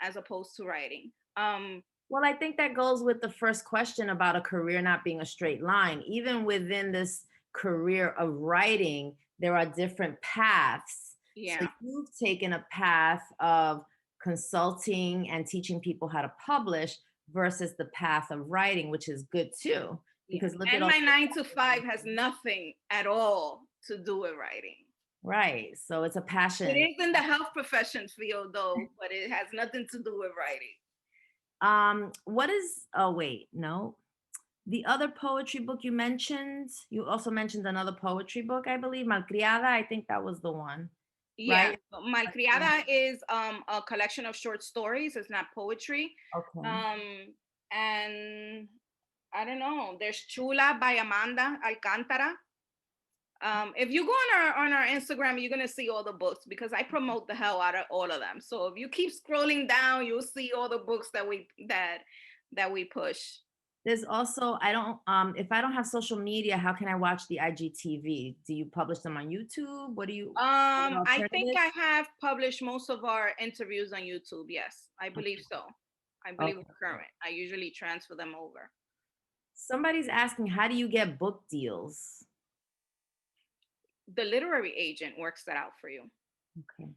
as opposed to writing. Well, I think that goes with the first question about a career not being a straight line. Even within this career of writing, there are different paths. So Yeah. you've taken a path of consulting and teaching people how to publish versus the path of writing, which is good too. Yeah. Because look at And all my 9 to 5 has nothing at all to do with writing. right. So it's a It passion. is in the health profession field though, but it has nothing to do with writing. What is, oh wait, no. The other poetry book you also mentioned another poetry book, I believe, Malcriada. I think that was the one. Yeah, right? Malcriada is a collection of short stories. It's not poetry. Okay. And I don't know. There's Chula by Amanda Alcantara. If you go on our Instagram, you're gonna see all the books because I promote the hell out of all of them. So if you keep scrolling down, you'll see all the books that we push. There's also, I don't, if I don't have social media, how can I watch the IGTV? Do you publish them on YouTube? What do you, an I think alternative? I have published most of our interviews on YouTube. Yes, I believe Okay. so. I believe Okay. we're current. I usually transfer them over. Somebody's asking, how do you get book deals? The literary agent works that out for you. Okay.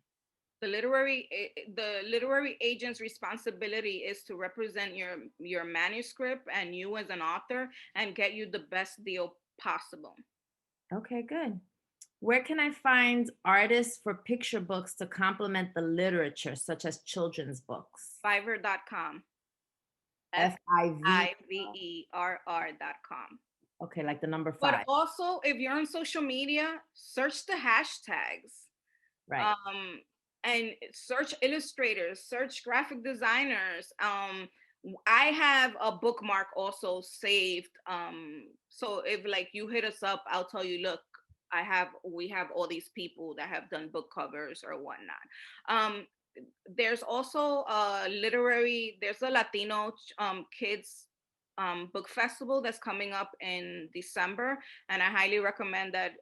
The literary agent's responsibility is to represent your manuscript and you as an author and get you the best deal possible. Okay, good. Where can I find artists for picture books to complement the literature, such as children's books? Fiverr.com. FIV. Fiverr.com. Okay, like the number But 5. also, if you're on social media, search the hashtags. Right. um and search illustrators, search graphic designers. I have a bookmark also saved, so if like you hit us up, I'll tell you, look, we have all these people that have done book covers or whatnot. um there's also there's a Latino kids book festival that's coming up in December, and I highly recommend that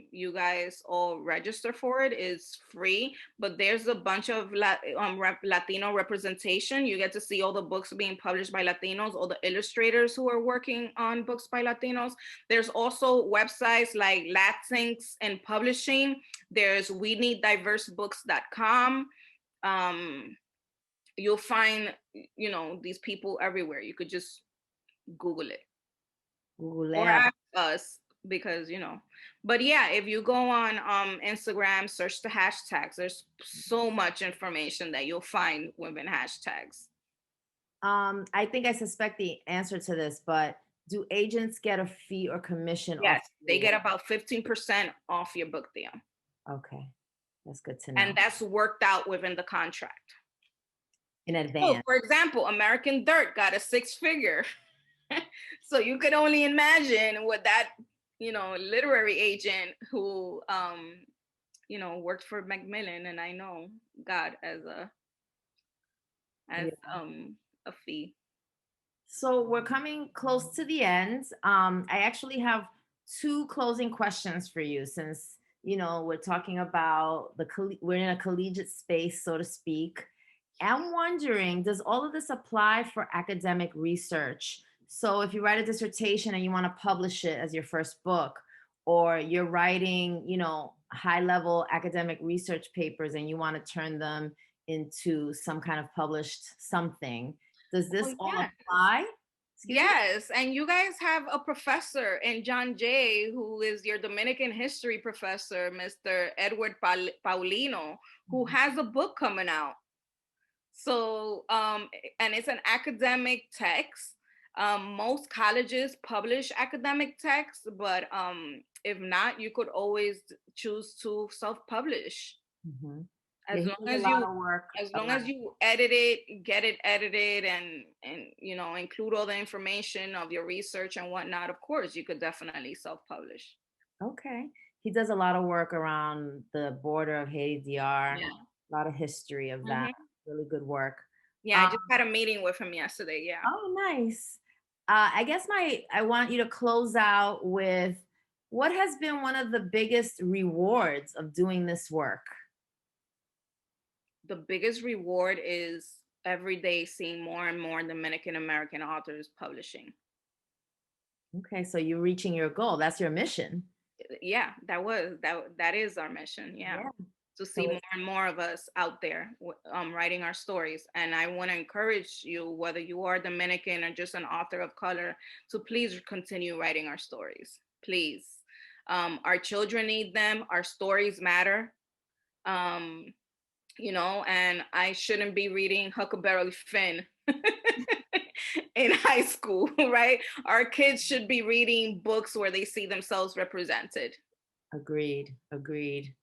you guys all register for it. It's free, but there's a bunch of Latino representation. You get to see all the books being published by Latinos, all the illustrators who are working on books by Latinos. There's also websites like Latinx and Publishing. There's WeNeedDiverseBooks.com. You'll find, these people everywhere. You could just Google it or Google. ask us because but yeah, if you go on Instagram, search the hashtags, there's so much information that you'll find within hashtags. I think I suspect the answer to this, but do agents get a fee or commission off? Yes, they get about 15% off your book deal, Okay, that's good to and know that's worked out within the contract. in So advance. for example, American Dirt got a 6-figure. So you could only imagine what that literary agent who worked for Macmillan, and I know got as Yeah. a fee. So we're coming close to the end. I actually have 2 closing questions for you, since we're talking about we're in a collegiate space, so to speak. I'm wondering, does all of this apply for academic research? So if you write a dissertation and you want to publish it as your first book, or you're writing, high level academic research papers and you want to turn them into some kind of published something, does Oh this all yes. apply? Excuse me? Yes, and you guys have a professor in John Jay, who is your Dominican history professor, Mr. Edward Paulino, who has a book coming out. So, and it's an academic text. Most colleges publish academic texts, but if not, you could always choose to self-publish. Mhm. Yeah, As he long does a as lot you of work as long as around. you edit it, get it edited, and include all the information of your research and whatnot, of course, you could definitely self-publish. Okay. He does a lot of work around the border of Haiti, DR, Yeah. a lot of history of that. Hmm. Really good work. Yeah, I Um, just had a meeting with him yesterday. Yeah. oh, nice. I guess I want you to close out with, what has been one of the biggest rewards of doing this work? The biggest reward is every day seeing more and more Dominican American authors publishing. Okay, so you're reaching your goal. That's your mission. Yeah, that is our mission. Yeah. Yeah. To see So more and more of us out there writing our stories. And I want to encourage you, whether you are Dominican or just an author of color, to please continue writing our stories. Please. Our children need them. Our stories matter. Um, and I shouldn't be reading Huckleberry Finn in high school, right? Our kids should be reading books where they see themselves represented. agreed, agreed.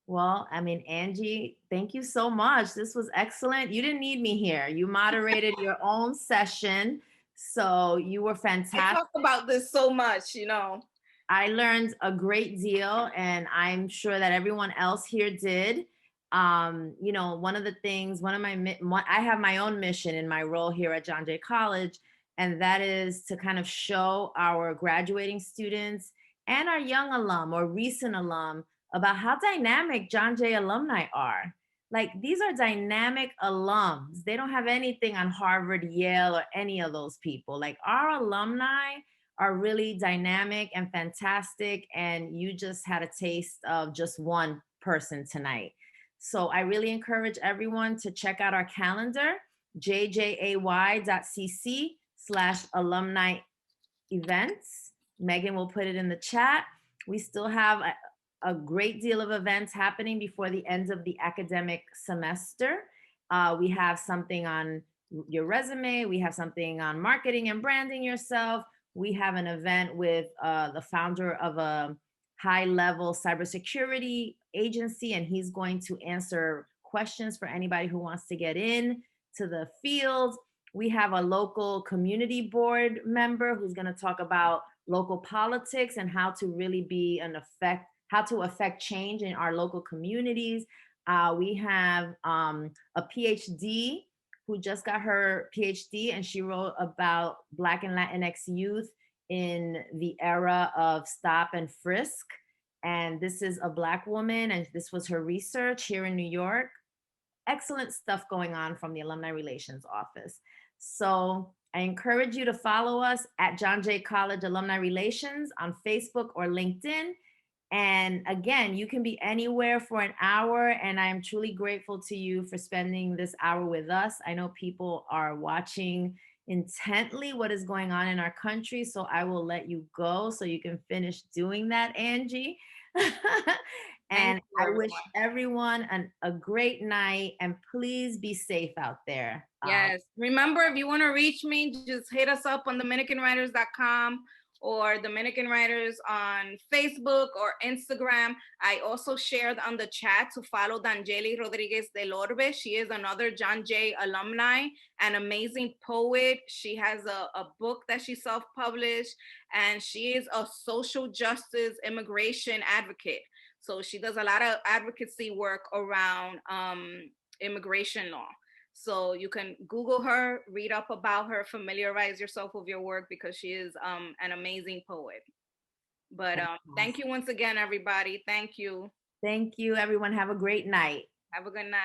Well, I mean, Angie, thank you so much. This was excellent. You didn't need me here. You moderated your own session. So you were I fantastic. talk about this so much, you know. I learned a great deal, and I'm sure that everyone else here did. You know, one of the things, one of my, I have my own mission in my role here at John Jay College, and that is to kind of show our graduating students and our young alum or recent alum about how dynamic John Jay alumni are. Like, these are dynamic alums. They don't have anything on Harvard, Yale, or any of those people. Like, our alumni are really dynamic and fantastic. And you just had a taste of just one person tonight. So I really encourage everyone to check out our calendar, jjay.cc/alumni events. Megan will put it in the chat. We still have a great deal of events happening before the end of the academic semester. We have something on your resume, we have something on marketing and branding yourself. We have an event with the founder of a high level cybersecurity agency, and he's going to answer questions for anybody who wants to get in to the field. We have a local community board member who's going to talk about local politics and how to really be an effect, how to affect change in our local communities. We have a PhD who just got her PhD, and she wrote about Black and Latinx youth in the era of stop and frisk. And this is a Black woman, and this was her research here in New York. Excellent stuff going on from the Alumni Relations Office. So I encourage you to follow us at John Jay College Alumni Relations on Facebook or LinkedIn. And again, you can be anywhere for an hour. And I am truly grateful to you for spending this hour with us. I know people are watching intently what is going on in our country. So I will let you go so you can finish doing that, Angie. Thank And you, I wish everyone. everyone a great night, and please be safe out there. Yes. Remember, if you want to reach me, just hit us up on DominicanWriters.com or Dominican Writers on Facebook or Instagram. I also shared on the chat to follow Dangeli Rodriguez del Orbe. She is another John Jay alumni, an amazing poet. She has a book that she self-published, and she is a social justice immigration advocate. So she does a lot of advocacy work around immigration law. So you can Google her, read up about her, familiarize yourself with your work, because she is an amazing poet. But thank you once again, everybody. Thank you. Thank you, everyone. Have a great night. Have a good night.